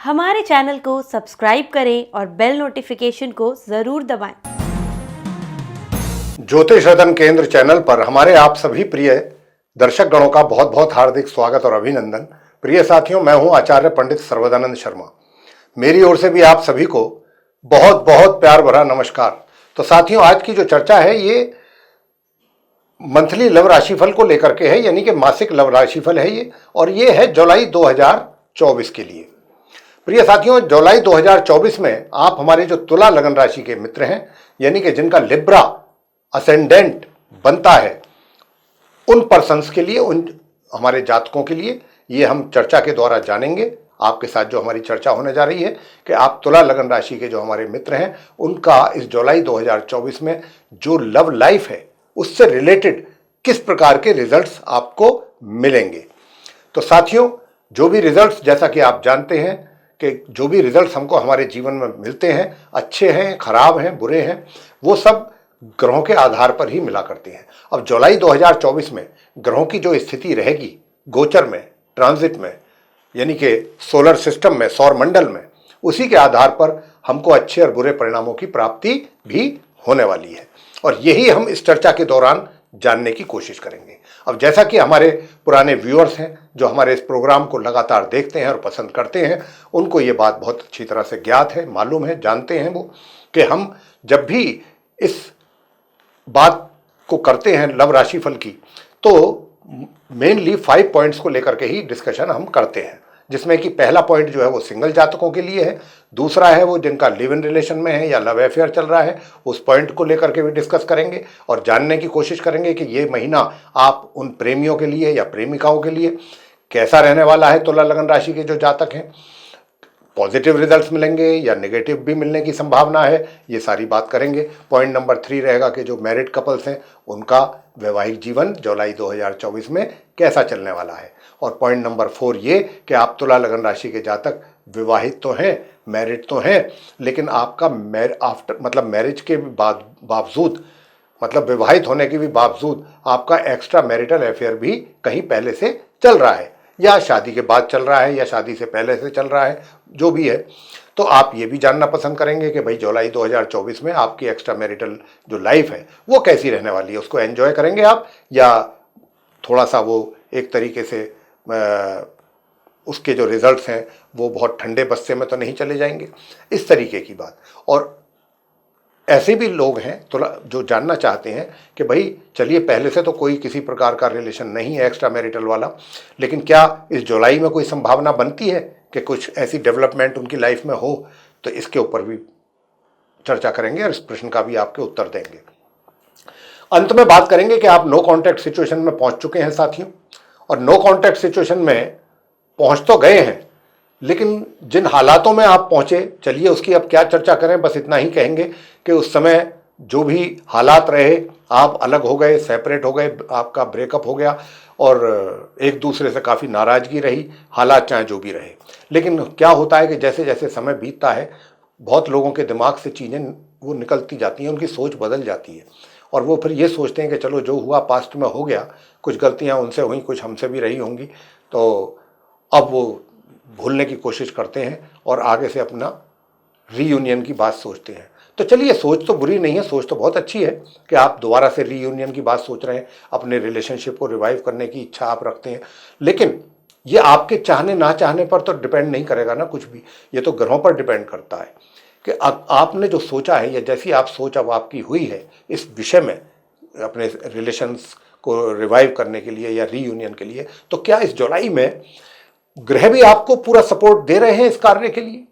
हमारे चैनल को सब्सक्राइब करें और बेल नोटिफिकेशन को जरूर दबाएं। ज्योतिष रतन केंद्र चैनल पर हमारे आप सभी प्रिय दर्शक गणों का बहुत बहुत हार्दिक स्वागत और अभिनंदन। प्रिय साथियों, मैं हूं आचार्य पंडित सर्वदानंद शर्मा। मेरी ओर से भी आप सभी को बहुत बहुत प्यार भरा नमस्कार। तो साथियों, आज की जो चर्चा है ये मंथली लव राशिफल को लेकर के है, यानी कि मासिक लव राशिफल है ये, और ये है जुलाई 2024 के लिए। प्रिय साथियों, जुलाई 2024 में आप हमारे जो तुला लगन राशि के मित्र हैं, यानी कि जिनका लिब्रा असेंडेंट बनता है, उन पर्सन्स के लिए, उन हमारे जातकों के लिए ये हम चर्चा के द्वारा जानेंगे। आपके साथ जो हमारी चर्चा होने जा रही है कि आप तुला लगन राशि के जो हमारे मित्र हैं, उनका इस जुलाई 2024 में जो लव लाइफ है उससे रिलेटेड किस प्रकार के रिजल्ट्स आपको मिलेंगे। तो साथियों, जो भी रिजल्ट्स, जैसा कि आप जानते हैं कि जो भी रिजल्ट्स हमको हमारे जीवन में मिलते हैं, अच्छे हैं, खराब हैं, बुरे हैं, वो सब ग्रहों के आधार पर ही मिला करते हैं। अब जुलाई 2024 में ग्रहों की जो स्थिति रहेगी गोचर में, ट्रांजिट में, यानी कि सोलर सिस्टम में, सौर मंडल में, उसी के आधार पर हमको अच्छे और बुरे परिणामों की प्राप्ति भी होने वाली है, और यही हम इस चर्चा के दौरान जानने की कोशिश करेंगे। अब जैसा कि हमारे पुराने व्यूअर्स हैं जो हमारे इस प्रोग्राम को लगातार देखते हैं और पसंद करते हैं, उनको ये बात बहुत अच्छी तरह से ज्ञात है, मालूम है, जानते हैं वो कि हम जब भी इस बात को करते हैं लव राशिफल की, तो मेनली 5 पॉइंट्स को लेकर के ही डिस्कशन हम करते हैं, जिसमें कि पहला पॉइंट जो है वो सिंगल जातकों के लिए है, दूसरा है वो जिनका लिव इन रिलेशन में है या लव अफेयर चल रहा है, उस पॉइंट को लेकर के भी डिस्कस करेंगे और जानने की कोशिश करेंगे कि ये महीना आप उन प्रेमियों के लिए या प्रेमिकाओं के लिए कैसा रहने वाला है। तुला लगन राशि के जो जातक हैं, पॉजिटिव रिजल्ट्स मिलेंगे या नेगेटिव भी मिलने की संभावना है, ये सारी बात करेंगे। पॉइंट नंबर 3 रहेगा कि जो मैरिड कपल्स हैं उनका वैवाहिक जीवन जुलाई 2024 में कैसा चलने वाला है। और पॉइंट नंबर 4 ये कि आप तुला लगन राशि के जातक विवाहित तो हैं, मैरिड तो हैं, लेकिन आपका मैरिज के बावजूद, मतलब विवाहित होने के भी बावजूद, आपका एक्स्ट्रा मैरिटल अफेयर भी कहीं पहले से चल रहा है, या शादी के बाद चल रहा है, या शादी से पहले से चल रहा है, जो भी है। तो आप ये भी जानना पसंद करेंगे कि भाई जुलाई 2024 में आपकी एक्स्ट्रा मैरिटल जो लाइफ है वो कैसी रहने वाली है, उसको एंजॉय करेंगे आप, या थोड़ा सा वो एक तरीके से उसके जो रिजल्ट्स हैं वो बहुत ठंडे बस्ते में तो नहीं चले जाएंगे, इस तरीके की बात। और ऐसे भी लोग हैं जो जानना चाहते हैं कि भाई चलिए, पहले से तो कोई किसी प्रकार का रिलेशन नहीं है एक्स्ट्रा मैरिटल वाला, लेकिन क्या इस जुलाई में कोई संभावना बनती है कि कुछ ऐसी डेवलपमेंट उनकी लाइफ में हो। तो इसके ऊपर भी चर्चा करेंगे और इस प्रश्न का भी आपके उत्तर देंगे। अंत में बात करेंगे कि आप नो कॉन्टैक्ट सिचुएशन में पहुंच चुके हैं साथियों, और नो कॉन्टैक्ट सिचुएशन में पहुंच तो गए हैं, लेकिन जिन हालातों में आप पहुंचे, चलिए उसकी अब क्या चर्चा करें, बस इतना ही कहेंगे कि उस समय जो भी हालात रहे, आप अलग हो गए, सेपरेट हो गए, आपका ब्रेकअप हो गया और एक दूसरे से काफ़ी नाराज़गी रही, हालात चाहे जो भी रहे। लेकिन क्या होता है कि जैसे जैसे समय बीतता है, बहुत लोगों के दिमाग से चीज़ें वो निकलती जाती हैं, उनकी सोच बदल जाती है, और वो फिर ये सोचते हैं कि चलो जो हुआ पास्ट में हो गया, कुछ गलतियाँ उनसे हुई, कुछ हमसे भी रही होंगी, तो अब वो भूलने की कोशिश करते हैं और आगे से अपना रीयूनियन की बात सोचते हैं। तो चलिए, सोच तो बुरी नहीं है, सोच तो बहुत अच्छी है कि आप दोबारा से रीयूनियन की बात सोच रहे हैं, अपने रिलेशनशिप को रिवाइव करने की इच्छा आप रखते हैं, लेकिन ये आपके चाहने ना चाहने पर तो डिपेंड नहीं करेगा ना कुछ भी, ये तो ग्रहों पर डिपेंड करता है कि आपने जो सोचा है या जैसी आप सोच अब आपकी हुई है इस विषय में, अपने रिलेशंस को रिवाइव करने के लिए या रीयूनियन के लिए, तो क्या इस जुलाई में ग्रह भी आपको पूरा सपोर्ट दे रहे हैं इस कार्य के लिए?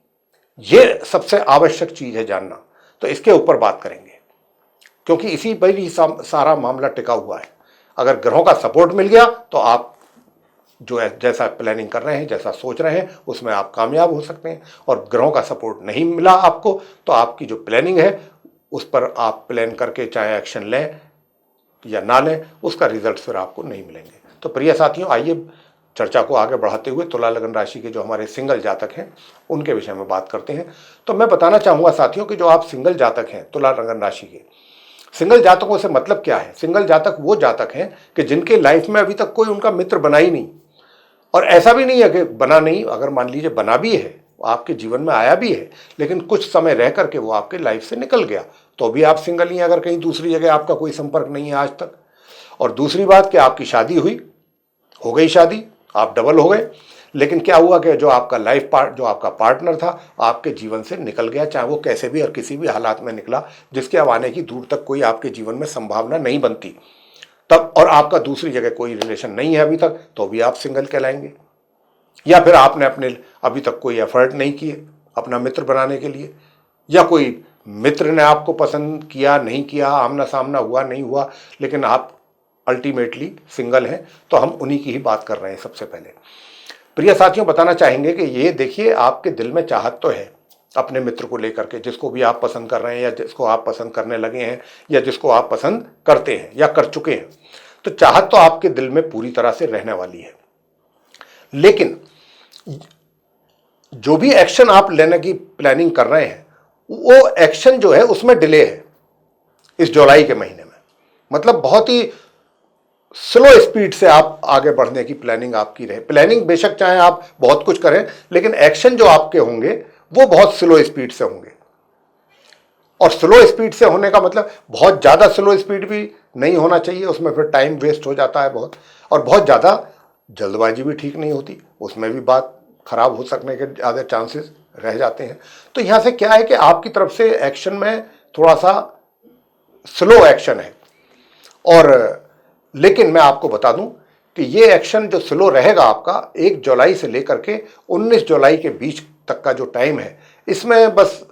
ये सबसे आवश्यक चीज है जानना। तो इसके ऊपर बात करेंगे, क्योंकि इसी पर ही सारा मामला टिका हुआ है। अगर ग्रहों का सपोर्ट मिल गया तो आप जो है जैसा प्लानिंग कर रहे हैं, जैसा सोच रहे हैं, उसमें आप कामयाब हो सकते हैं। और ग्रहों का सपोर्ट नहीं मिला आपको तो आपकी जो प्लानिंग है उस पर आप प्लान करके चाहे एक्शन लें या ना लें, उसका रिजल्ट फिर आपको नहीं मिलेंगे। तो प्रिय साथियों, आइए चर्चा को आगे बढ़ाते हुए तुला लगन राशि के जो हमारे सिंगल जातक हैं उनके विषय में बात करते हैं। तो मैं बताना चाहूँगा साथियों कि जो आप सिंगल जातक हैं तुला लगन राशि के, सिंगल जातकों से मतलब क्या है? सिंगल जातक वो जातक हैं कि जिनके लाइफ में अभी तक कोई उनका मित्र बना ही नहीं, और ऐसा भी नहीं है कि बना नहीं, अगर मान लीजिए बना भी है, आपके जीवन में आया भी है, लेकिन कुछ समय रह करके वो आपके लाइफ से निकल गया, तो भी आप सिंगल ही हैं अगर कहीं दूसरी जगह आपका कोई संपर्क नहीं है आज तक। और दूसरी बात कि आपकी शादी हुई, हो गई शादी, आप डबल हो गए, लेकिन क्या हुआ कि जो आपका जो आपका पार्टनर था आपके जीवन से निकल गया, चाहे वो कैसे भी और किसी भी हालात में निकला जिसके अब आने की दूर तक कोई आपके जीवन में संभावना नहीं बनती तब, और आपका दूसरी जगह कोई रिलेशन नहीं है अभी तक, तो भी आप सिंगल कहलाएंगे। या फिर आपने अपने अभी तक कोई एफर्ट नहीं किए अपना मित्र बनाने के लिए, या कोई मित्र ने आपको पसंद किया नहीं किया, आमना सामना हुआ नहीं हुआ, लेकिन आप अल्टीमेटली सिंगल हैं, तो हम उन्हीं की ही बात कर रहे हैं। सबसे पहले प्रिय साथियों बताना चाहेंगे कि ये देखिए, आपके दिल में चाहत तो है अपने मित्र को लेकर के, जिसको भी आप पसंद कर रहे हैं या जिसको आप पसंद करने लगे हैं या जिसको आप पसंद करते हैं या कर चुके हैं, तो चाहत तो आपके दिल में पूरी तरह से रहने वाली है। लेकिन जो भी एक्शन आप लेने की प्लानिंग कर रहे हैं, वो एक्शन जो है उसमें डिले है इस जुलाई के महीने में। मतलब बहुत ही स्लो स्पीड से आप आगे बढ़ने की प्लानिंग आपकी रहे। प्लानिंग बेशक चाहे आप बहुत कुछ करें, लेकिन एक्शन जो आपके होंगे वो बहुत स्लो स्पीड से होंगे। और स्लो स्पीड से होने का मतलब बहुत ज़्यादा स्लो स्पीड भी नहीं होना चाहिए, उसमें फिर टाइम वेस्ट हो जाता है बहुत, और बहुत ज़्यादा जल्दबाजी भी ठीक नहीं होती, उसमें भी बात खराब हो सकने के ज़्यादा चांसेस रह जाते हैं। तो यहाँ से क्या है कि आपकी तरफ से एक्शन में थोड़ा सा स्लो एक्शन है। और लेकिन मैं आपको बता दूं कि ये एक्शन जो स्लो रहेगा आपका 1 जुलाई से लेकर के 19 जुलाई के बीच तक का जो टाइम है, इसमें बस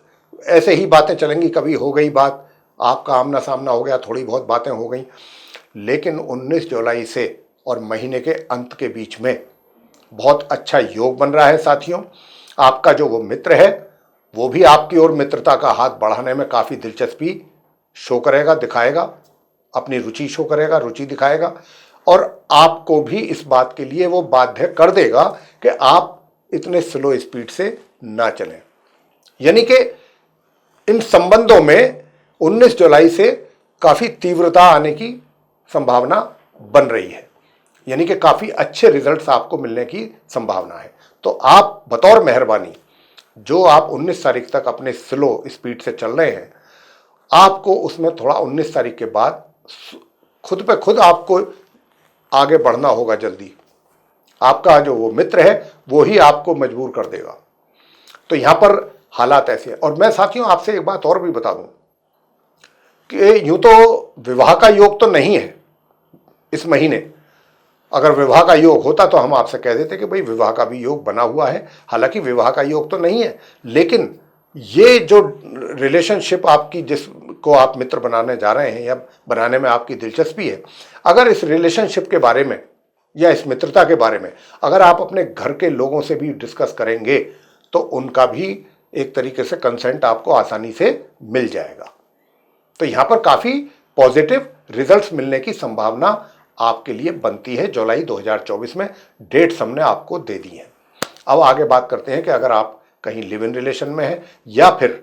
ऐसे ही बातें चलेंगी। कभी हो गई बात, आपका आमना सामना हो गया, थोड़ी बहुत बातें हो गई, लेकिन 19 जुलाई से और महीने के अंत के बीच में बहुत अच्छा योग बन रहा है साथियों। आपका जो वो मित्र है वो भी आपकी ओर मित्रता का हाथ बढ़ाने में काफ़ी दिलचस्पी शो करेगा, दिखाएगा, अपनी रुचि शो करेगा, रुचि दिखाएगा, और आपको भी इस बात के लिए वो बाध्य कर देगा कि आप इतने स्लो स्पीड से ना चलें। यानी कि इन संबंधों में 19 जुलाई से काफ़ी तीव्रता आने की संभावना बन रही है, यानी कि काफ़ी अच्छे रिजल्ट्स आपको मिलने की संभावना है। तो आप बतौर मेहरबानी जो आप 19 तारीख तक अपने स्लो स्पीड से चल रहे हैं, आपको उसमें थोड़ा 19 तारीख के बाद खुद पे खुद आपको आगे बढ़ना होगा जल्दी। आपका जो वो मित्र है वो ही आपको मजबूर कर देगा। तो यहां पर हालात ऐसे हैं। और मैं साथियों आपसे एक बात और भी बता दूं कि यूं तो विवाह का योग तो नहीं है इस महीने। अगर विवाह का योग होता तो हम आपसे कह देते कि भाई विवाह का भी योग बना हुआ है। हालांकि विवाह का योग तो नहीं है, लेकिन ये जो रिलेशनशिप आपकी जिसको आप मित्र बनाने जा रहे हैं या बनाने में आपकी दिलचस्पी है, अगर इस रिलेशनशिप के बारे में या इस मित्रता के बारे में अगर आप अपने घर के लोगों से भी डिस्कस करेंगे तो उनका भी एक तरीके से कंसेंट आपको आसानी से मिल जाएगा। तो यहां पर काफी पॉजिटिव रिजल्ट्स मिलने की संभावना आपके लिए बनती है। जुलाई 2024 में डेट्स हमने आपको दे दी है। अब आगे बात करते हैं कि अगर आप कहीं लिव इन रिलेशन में है या फिर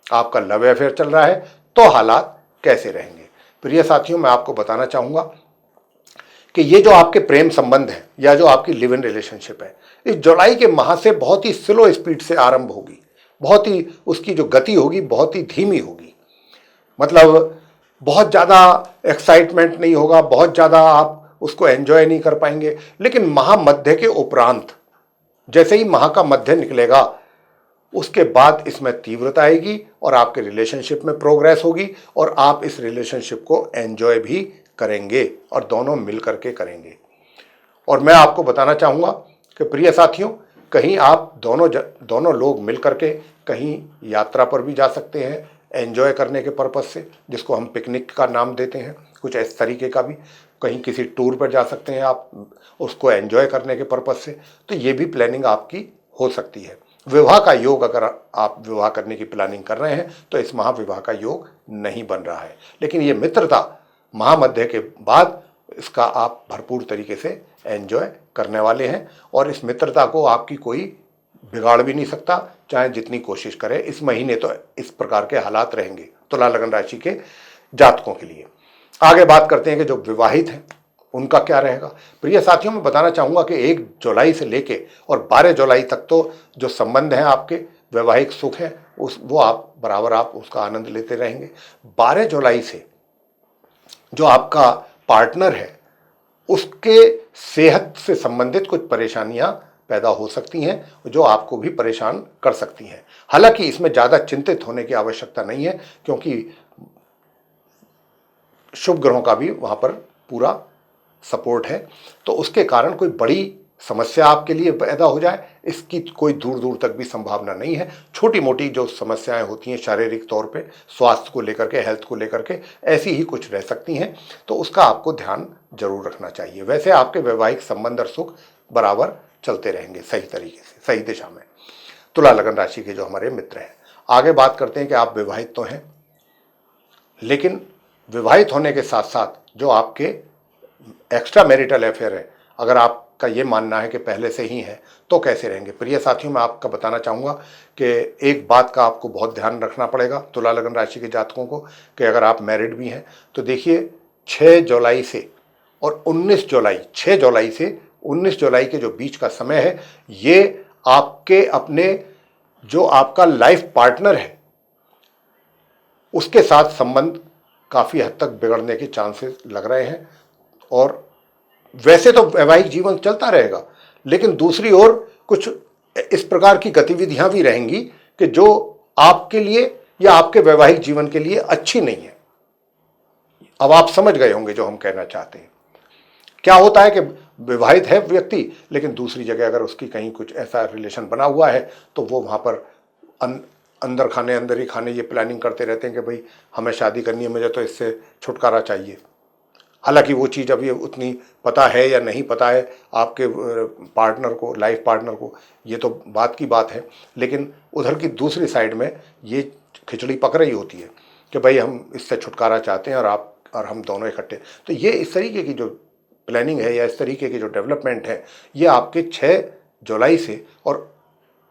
आपका लव अफेयर चल रहा है तो हालात कैसे रहेंगे। प्रिय साथियों, मैं आपको बताना चाहूंगा कि ये जो आपके प्रेम संबंध है या जो आपकी लिव इन रिलेशनशिप है, इस जुलाई के माह से बहुत ही स्लो स्पीड से आरंभ होगी। बहुत ही उसकी जो गति होगी बहुत ही धीमी होगी। मतलब बहुत ज़्यादा एक्साइटमेंट नहीं होगा, बहुत ज़्यादा आप उसको एंजॉय नहीं कर पाएंगे। लेकिन माह मध्य के उपरांत जैसे ही माह का मध्य निकलेगा उसके बाद इसमें तीव्रता आएगी और आपके रिलेशनशिप में प्रोग्रेस होगी और आप इस रिलेशनशिप को एंजॉय भी करेंगे और दोनों मिल करके करेंगे। और मैं आपको बताना चाहूँगा कि प्रिय साथियों, कहीं आप दोनों लोग मिल करके कहीं यात्रा पर भी जा सकते हैं एंजॉय करने के पर्पज़ से, जिसको हम पिकनिक का नाम देते हैं, कुछ इस तरीके का भी। कहीं किसी टूर पर जा सकते हैं आप उसको एंजॉय करने के पर्पज़ से। तो ये भी प्लानिंग आपकी हो सकती है। विवाह का योग, अगर आप विवाह करने की प्लानिंग कर रहे हैं तो इस माह विवाह का योग नहीं बन रहा है, लेकिन ये मित्रता महामध्य के बाद इसका आप भरपूर तरीके से एंजॉय करने वाले हैं। और इस मित्रता को आपकी कोई बिगाड़ भी नहीं सकता, चाहे जितनी कोशिश करे। इस महीने तो इस प्रकार के हालात रहेंगे तुला लगन राशि के जातकों के लिए। आगे बात करते हैं कि जो विवाहित हैं उनका क्या रहेगा। प्रिय साथियों, मैं बताना चाहूँगा कि 1 जुलाई से लेके और 12 जुलाई तक तो जो संबंध हैं आपके वैवाहिक सुख है वो आप बराबर आप उसका आनंद लेते रहेंगे। 12 जुलाई से जो आपका पार्टनर है उसके सेहत से संबंधित कुछ परेशानियां पैदा हो सकती हैं जो आपको भी परेशान कर सकती हैं। हालांकि इसमें ज़्यादा चिंतित होने की आवश्यकता नहीं है, क्योंकि शुभ ग्रहों का भी वहाँ पर पूरा सपोर्ट है। तो उसके कारण कोई बड़ी समस्या आपके लिए पैदा हो जाए इसकी कोई दूर दूर तक भी संभावना नहीं है। छोटी मोटी जो समस्याएं होती हैं शारीरिक तौर पे, स्वास्थ्य को लेकर के, हेल्थ को लेकर के, ऐसी ही कुछ रह सकती हैं, तो उसका आपको ध्यान जरूर रखना चाहिए। वैसे आपके वैवाहिक संबंध और सुख बराबर चलते रहेंगे सही तरीके से, सही दिशा में। तुला लगन राशि के जो हमारे मित्र हैं, आगे बात करते हैं कि आप विवाहित तो हैं, लेकिन विवाहित होने के साथ साथ जो आपके एक्स्ट्रा मैरिटल अफेयर है, अगर आपका ये मानना है कि पहले से ही है, तो कैसे रहेंगे। प्रिय साथियों, मैं आपका बताना चाहूँगा कि एक बात का आपको बहुत ध्यान रखना पड़ेगा तुला लगन राशि के जातकों को, कि अगर आप मैरिड भी हैं तो देखिए 6 जुलाई से और 19 जुलाई, 6 जुलाई से 19 जुलाई के जो बीच का समय है, ये आपके अपने जो आपका लाइफ पार्टनर है उसके साथ संबंध काफ़ी हद तक बिगड़ने के चांसेस लग रहे हैं। और वैसे तो वैवाहिक जीवन चलता रहेगा, लेकिन दूसरी ओर कुछ इस प्रकार की गतिविधियां भी रहेंगी कि जो आपके लिए या आपके वैवाहिक जीवन के लिए अच्छी नहीं है। अब आप समझ गए होंगे जो हम कहना चाहते हैं। क्या होता है कि विवाहित है व्यक्ति, लेकिन दूसरी जगह अगर उसकी कहीं कुछ ऐसा रिलेशन बना हुआ है तो वो वहाँ पर अंदर ही खाने ये प्लानिंग करते रहते हैं कि भाई हमें शादी करनी है, मुझे तो इससे छुटकारा चाहिए। हालांकि वो चीज़ अभी उतनी पता है या नहीं पता है आपके पार्टनर को, लाइफ पार्टनर को, ये तो बात की बात है, लेकिन उधर की दूसरी साइड में ये खिचड़ी पक रही होती है कि भाई हम इससे छुटकारा चाहते हैं और आप और हम दोनों इकट्ठे। तो ये इस तरीके की जो प्लानिंग है या इस तरीके की जो डेवलपमेंट है, ये आपके 6 जुलाई से और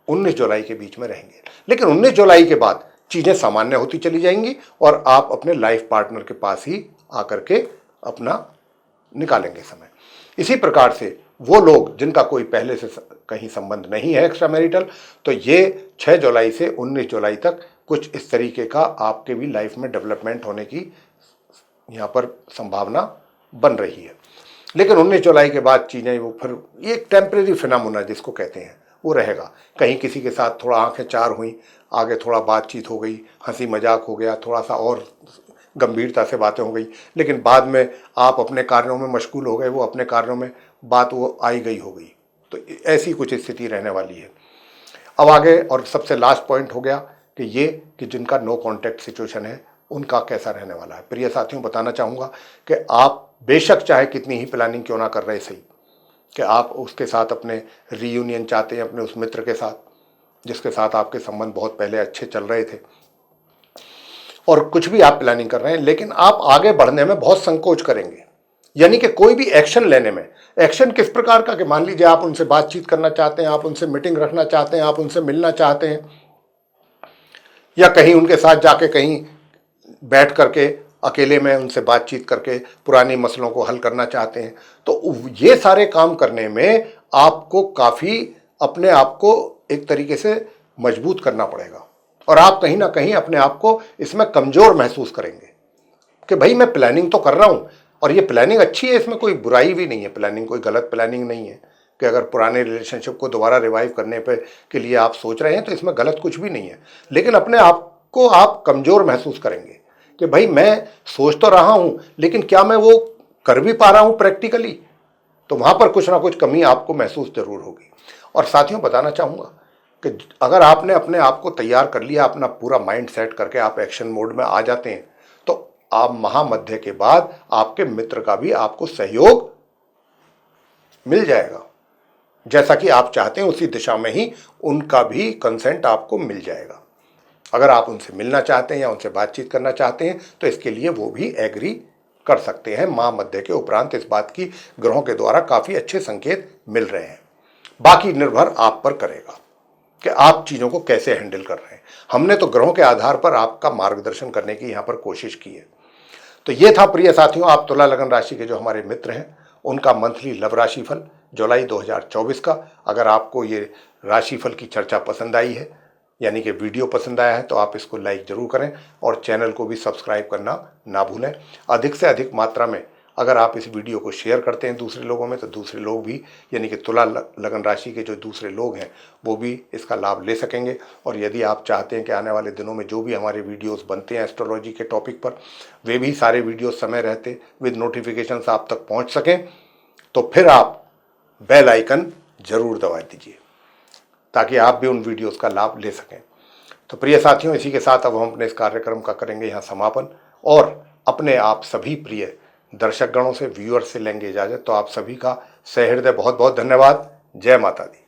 19 जुलाई के बीच में रहेंगे। लेकिन 19 जुलाई के बाद चीज़ें सामान्य होती चली जाएंगी और आप अपने लाइफ पार्टनर के पास ही आकर के अपना निकालेंगे समय। इसी प्रकार से वो लोग जिनका कोई पहले से कहीं संबंध नहीं है एक्स्ट्रा मैरिटल, तो ये 6 जुलाई से 19 जुलाई तक कुछ इस तरीके का आपके भी लाइफ में डेवलपमेंट होने की यहाँ पर संभावना बन रही है। लेकिन 19 जुलाई के बाद चीज़ें वो फिर ये एक टेम्परेरी फिनोमेना जिसको कहते हैं वो रहेगा। कहीं किसी के साथ थोड़ा आंखें चार हुई, आगे थोड़ा बातचीत हो गई, हंसी मजाक हो गया, थोड़ा सा और गंभीरता से बातें हो गई, लेकिन बाद में आप अपने कार्यों में मशगूल हो गए, वो अपने कार्यों में, बात वो आई गई हो गई। तो ऐसी कुछ स्थिति रहने वाली है। अब आगे और सबसे लास्ट पॉइंट हो गया कि ये कि जिनका नो कॉन्टैक्ट सिचुएशन है उनका कैसा रहने वाला है। प्रिय साथियों, बताना चाहूँगा कि आप बेशक चाहे कितनी ही प्लानिंग क्यों ना कर रहे सही, कि आप उसके साथ अपने रीयूनियन चाहते हैं, अपने उस मित्र के साथ जिसके साथ आपके संबंध बहुत पहले अच्छे चल रहे थे, और कुछ भी आप प्लानिंग कर रहे हैं, लेकिन आप आगे बढ़ने में बहुत संकोच करेंगे। यानी कि कोई भी एक्शन लेने में, एक्शन किस प्रकार का, कि मान लीजिए आप उनसे बातचीत करना चाहते हैं, आप उनसे मीटिंग रखना चाहते हैं, आप उनसे मिलना चाहते हैं, या कहीं उनके साथ जाके कहीं बैठ करके अकेले में उनसे बातचीत करके पुरानी मसलों को हल करना चाहते हैं, तो ये सारे काम करने में आपको काफ़ी अपने आप को एक तरीके से मजबूत करना पड़ेगा, और आप कहीं ना कहीं अपने आप को इसमें कमज़ोर महसूस करेंगे कि भाई मैं प्लानिंग तो कर रहा हूँ और ये प्लानिंग अच्छी है, इसमें कोई बुराई भी नहीं है, प्लानिंग कोई गलत प्लानिंग नहीं है कि अगर पुराने रिलेशनशिप को दोबारा रिवाइव करने पे के लिए आप सोच रहे हैं तो इसमें गलत कुछ भी नहीं है। लेकिन अपने आप को आप कमज़ोर महसूस करेंगे कि भाई मैं सोच तो रहा हूँ, लेकिन क्या मैं वो कर भी पा रहा हूँ प्रैक्टिकली, तो वहाँ पर कुछ ना कुछ कमी आपको महसूस जरूर होगी। और साथियों, बताना चाहूँगा कि अगर आपने अपने आप को तैयार कर लिया, अपना पूरा माइंड सेट करके आप एक्शन मोड में आ जाते हैं, तो आप महामध्य के बाद आपके मित्र का भी आपको सहयोग मिल जाएगा। जैसा कि आप चाहते हैं उसी दिशा में ही उनका भी कंसेंट आपको मिल जाएगा। अगर आप उनसे मिलना चाहते हैं या उनसे बातचीत करना चाहते हैं तो इसके लिए वो भी एग्री कर सकते हैं। महामध्य के उपरांत इस बात की ग्रहों के द्वारा काफ़ी अच्छे संकेत मिल रहे हैं। बाकी निर्भर आप पर करेगा कि आप चीज़ों को कैसे हैंडल कर रहे हैं। हमने तो ग्रहों के आधार पर आपका मार्गदर्शन करने की यहाँ पर कोशिश की है। तो ये था प्रिय साथियों, आप तुला लगन राशि के जो हमारे मित्र हैं उनका मंथली लव राशिफल जुलाई 2024 का। अगर आपको ये राशिफल की चर्चा पसंद आई है, यानी कि वीडियो पसंद आया है, तो आप इसको लाइक जरूर करें और चैनल को भी सब्सक्राइब करना ना भूलें। अधिक से अधिक मात्रा में अगर आप इस वीडियो को शेयर करते हैं दूसरे लोगों में, तो दूसरे लोग भी, यानी कि तुला लगन राशि के जो दूसरे लोग हैं वो भी इसका लाभ ले सकेंगे। और यदि आप चाहते हैं कि आने वाले दिनों में जो भी हमारे वीडियोस बनते हैं एस्ट्रोलॉजी के टॉपिक पर, वे भी सारे वीडियोस समय रहते विद नोटिफिकेशंस आप तक पहुंच सकें, तो फिर आप बेल आइकन जरूर दबा दीजिए ताकि आप भी उन वीडियोस का लाभ ले सकें। तो प्रिय साथियों, इसी के साथ अब हम अपने इस कार्यक्रम का करेंगे यहाँ समापन और अपने आप सभी प्रिय दर्शकगणों से, व्यूअर्स से लेंगे इजाजत। तो आप सभी का सहृदय बहुत बहुत धन्यवाद। जय माता दी।